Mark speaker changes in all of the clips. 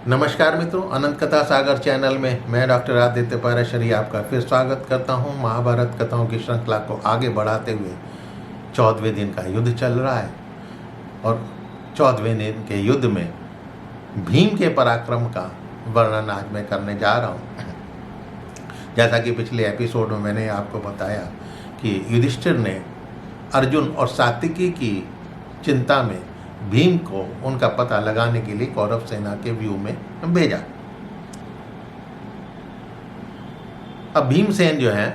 Speaker 1: नमस्कार मित्रों, अनंत कथा सागर चैनल में मैं डॉक्टर आदित्य पाराशरी आपका फिर स्वागत करता हूं। महाभारत कथाओं की श्रृंखला को आगे बढ़ाते हुए 14वें दिन का युद्ध चल रहा है और 14वें दिन के युद्ध में भीम के पराक्रम का वर्णन आज मैं करने जा रहा हूं। जैसा कि पिछले एपिसोड में मैंने आपको बताया कि युधिष्ठिर ने अर्जुन और सात्विकी की चिंता में भीम को उनका पता लगाने के लिए कौरव सेना के व्यू में भेजा। अब भीमसेन जो है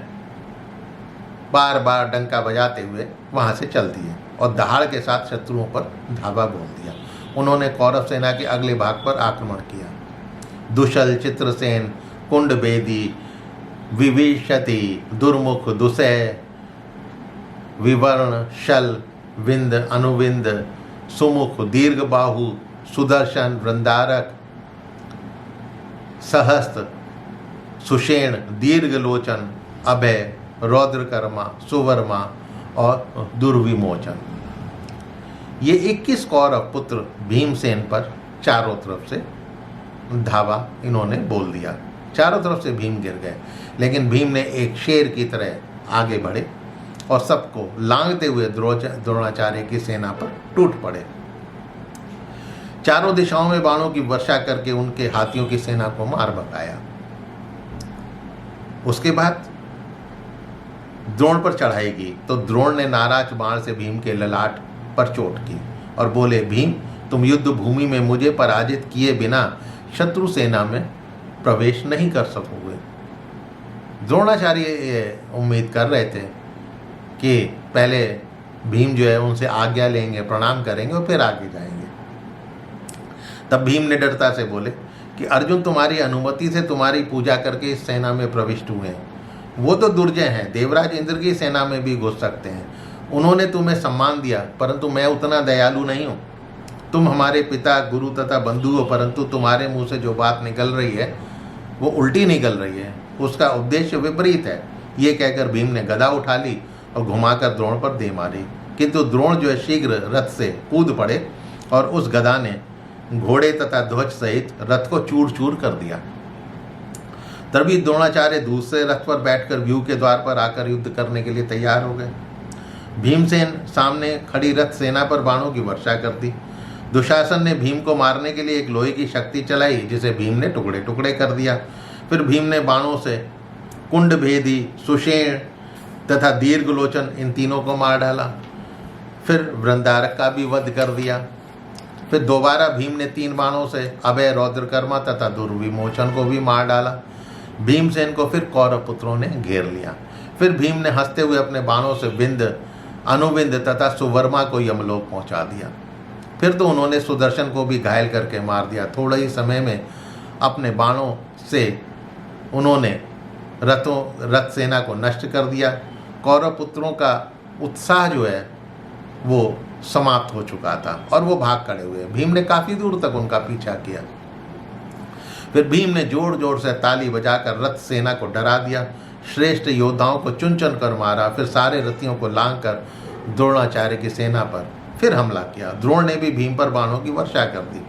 Speaker 1: बार बार डंका बजाते हुए वहां से चल दिए और दहाड़ के साथ शत्रुओं पर धावा बोल दिया। उन्होंने कौरव सेना के अगले भाग पर आक्रमण किया। दुशल, चित्रसेन, कुंडभेदी, विभीषति, दुर्मुख, दुसह, विवर्ण, शल, विंद, अनुविंद, सुमुख, दीर्घबाहु, सुदर्शन, वृंदारक, सहस्त्र, सुषेण, दीर्घलोचन, अभय, रौद्रकर्मा, सुवर्मा और दुर्विमोचन। ये 21 कौरव पुत्र भीमसेन पर चारों तरफ से धावा इन्होंने बोल दिया। चारों तरफ से भीम गिर गए, लेकिन भीम ने एक शेर की तरह आगे बढ़े और सबको लांघते हुए द्रोणाचार्य की सेना पर टूट पड़े। चारों दिशाओं में बाणों की वर्षा करके उनके हाथियों की सेना को मार भगाया। उसके बाद द्रोण पर चढ़ाई की तो द्रोण ने नाराज बाण से भीम के ललाट पर चोट की और बोले, भीम, तुम युद्ध भूमि में मुझे पराजित किए बिना शत्रु सेना में प्रवेश नहीं कर सकोगे। द्रोणाचार्य ये उम्मीद कर रहे थे कि पहले भीम जो है उनसे आज्ञा लेंगे, प्रणाम करेंगे और फिर आगे जाएंगे। तब भीम ने डरता से बोले कि अर्जुन तुम्हारी अनुमति से तुम्हारी पूजा करके इस सेना में प्रविष्ट हुए हैं। वो तो दुर्जय हैं, देवराज इंद्र की सेना में भी घुस सकते हैं। उन्होंने तुम्हें सम्मान दिया, परंतु मैं उतना दयालु नहीं हूँ। तुम हमारे पिता, गुरु तथा बंधु हो, परंतु तुम्हारे मुँह से जो बात निकल रही है वो उल्टी निकल रही है, उसका उद्देश्य विपरीत है। ये कहकर भीम ने गदा उठा ली और घुमाकर द्रोण पर दे मारी, किंतु द्रोण जो है शीघ्र रथ से कूद पड़े और उस गदा ने घोड़े तथा ध्वज सहित रथ को चूर चूर कर दिया। तभी द्रोणाचार्य दूसरे रथ पर बैठकर व्यू के द्वार पर आकर युद्ध करने के लिए तैयार हो गए। भीमसेन सामने खड़ी रथ सेना पर बाणों की वर्षा कर दी। दुशासन ने भीम को मारने के लिए एक लोहे की शक्ति चलाई, जिसे भीम ने टुकड़े टुकड़े कर दिया। फिर भीम ने बाणों से कुंडभेदी, सुषेण तथा दीर्घलोचन इन तीनों को मार डाला। फिर वृंदारक का भी वध कर दिया। फिर दोबारा भीम ने 3 बाणों से अभय, रौद्रकर्मा तथा दुर्विमोचन को भी मार डाला। भीमसेन को फिर कौरव पुत्रों ने घेर लिया। फिर भीम ने हंसते हुए अपने बाणों से विंद, अनुविंद तथा सुवर्मा को यमलोक पहुंचा दिया। फिर तो उन्होंने सुदर्शन को भी घायल करके मार दिया। थोड़े ही समय में अपने बाणों से उन्होंने रथ सेना को नष्ट कर दिया। कौरव पुत्रों का उत्साह जो है वो समाप्त हो चुका था और वो भाग खड़े हुए। भीम ने काफी दूर तक उनका पीछा किया। फिर भीम ने जोर जोर से ताली बजाकर रथ सेना को डरा दिया, श्रेष्ठ योद्धाओं को चुन चुन कर मारा। फिर सारे रथियों को लांघकर द्रोणाचार्य की सेना पर फिर हमला किया। द्रोण ने भी भीम पर बाणों की वर्षा कर दी।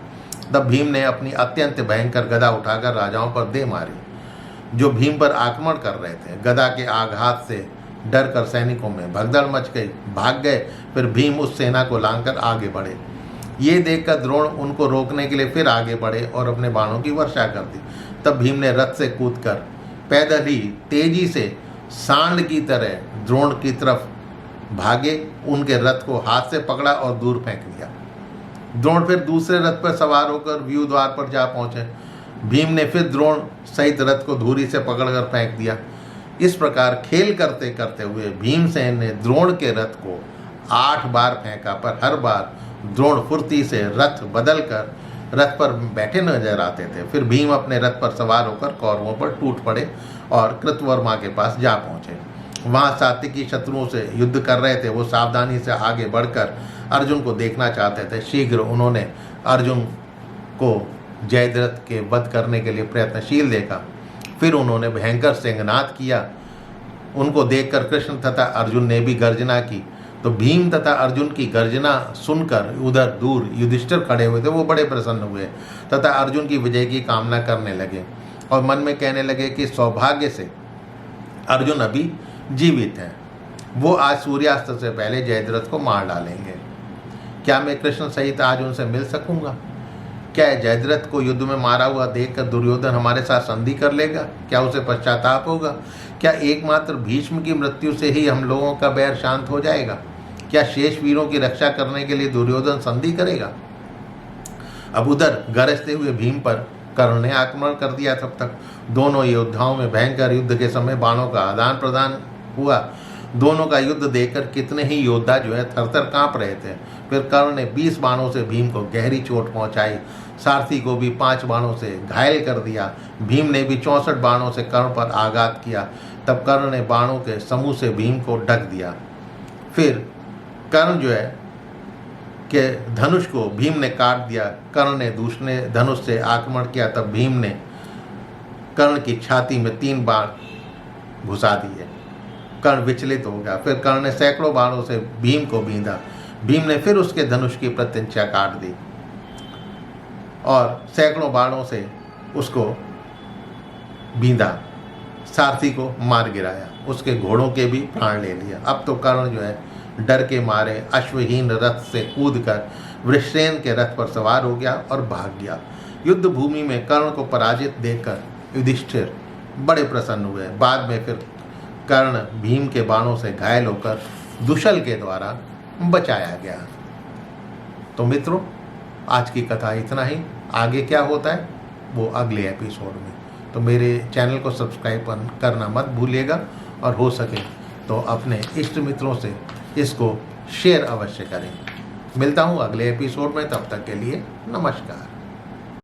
Speaker 1: तब भीम ने अपनी अत्यंत भयंकर गदा उठाकर राजाओं पर दे मारी जो भीम पर आक्रमण कर रहे थे। गदा के आघात से डर कर सैनिकों में भगदड़ मच गई, भाग गए। फिर भीम उस सेना को लांघकर आगे बढ़े। ये देखकर द्रोण उनको रोकने के लिए फिर आगे बढ़े और अपने बाणों की वर्षा कर दी। तब भीम ने रथ से कूदकर पैदल ही तेजी से सांड की तरह द्रोण की तरफ भागे, उनके रथ को हाथ से पकड़ा और दूर फेंक दिया। द्रोण फिर दूसरे रथ पर सवार होकर व्यू द्वार पर जा पहुंचे। भीम ने फिर द्रोण सहित रथ को धूरी से पकड़कर फेंक दिया। इस प्रकार खेल करते करते हुए भीमसेन ने द्रोण के रथ को 8 बार फेंका, पर हर बार द्रोण फुर्ती से रथ बदलकर रथ पर बैठे नजर आते थे। फिर भीम अपने रथ पर सवार होकर कौरवों पर टूट पड़े और कृतवर्मा के पास जा पहुंचे। वहां सात्विकी शत्रुओं से युद्ध कर रहे थे। वो सावधानी से आगे बढ़कर अर्जुन को देखना चाहते थे। शीघ्र उन्होंने अर्जुन को जयद्रथ के वध करने के लिए प्रयत्नशील देखा। फिर उन्होंने भयंकर सिंहनाद किया। उनको देखकर कृष्ण तथा अर्जुन ने भी गर्जना की। तो भीम तथा अर्जुन की गर्जना सुनकर उधर दूर युधिष्ठिर खड़े हुए थे, वो बड़े प्रसन्न हुए तथा अर्जुन की विजय की कामना करने लगे और मन में कहने लगे कि सौभाग्य से अर्जुन अभी जीवित हैं, वो आज सूर्यास्त से पहले जयद्रथ को मार डालेंगे। क्या मैं कृष्ण सहित आज उनसे मिल सकूंगा? क्या जयद्रथ को युद्ध में मारा हुआ देखकर दुर्योधन हमारे साथ संधि कर लेगा? क्या उसे पश्चाताप होगा? क्या एकमात्र भीष्म की मृत्यु से ही हम लोगों का बैर शांत हो जाएगा? क्या शेष वीरों की रक्षा करने के लिए दुर्योधन संधि करेगा? अब उधर गरजते हुए भीम पर कर्ण ने आक्रमण कर दिया। तब तक दोनों योद्धाओं में भयंकर युद्ध के समय बाणों का आदान प्रदान हुआ। दोनों का युद्ध देखकर कितने ही योद्धा जो है थरथर कांप रहे थे। फिर कर्ण ने 20 बाणों से भीम को गहरी चोट पहुंचाई। सारथी को भी 5 बाणों से घायल कर दिया। भीम ने भी 64 बाणों से कर्ण पर आघात किया। तब कर्ण ने बाणों के समूह से भीम को ढक दिया। फिर कर्ण जो है कि धनुष को भीम ने काट दिया। कर्ण ने दूसरे धनुष से आक्रमण किया। तब भीम ने कर्ण की छाती में 3 बाण घुसा दिए। कर्ण विचलित हो गया। फिर कर्ण ने सैकड़ों बाणों से भीम को बींधा। भीम ने फिर उसके धनुष की प्रत्यंचा काट दी और सैकड़ों बाणों से उसको बींधा। सारथी को मार गिराया। उसके घोड़ों के भी प्राण ले लिया। अब तो कर्ण जो है डर के मारे अश्वहीन रथ से कूदकर वृषसेन के रथ पर सवार हो गया और भाग गया। युद्ध भूमि में कर्ण को पराजित देखकर युधिष्ठिर बड़े प्रसन्न हुए। बाद में फिर कर्ण भीम के बाणों से घायल होकर दुशल के द्वारा बचाया गया। तो मित्रों, आज की कथा इतना ही। आगे क्या होता है वो अगले एपिसोड में। तो मेरे चैनल को सब्सक्राइब करना मत भूलिएगा और हो सके तो अपने इष्ट मित्रों से इसको शेयर अवश्य करें। मिलता हूँ अगले एपिसोड में। तब तक के लिए नमस्कार।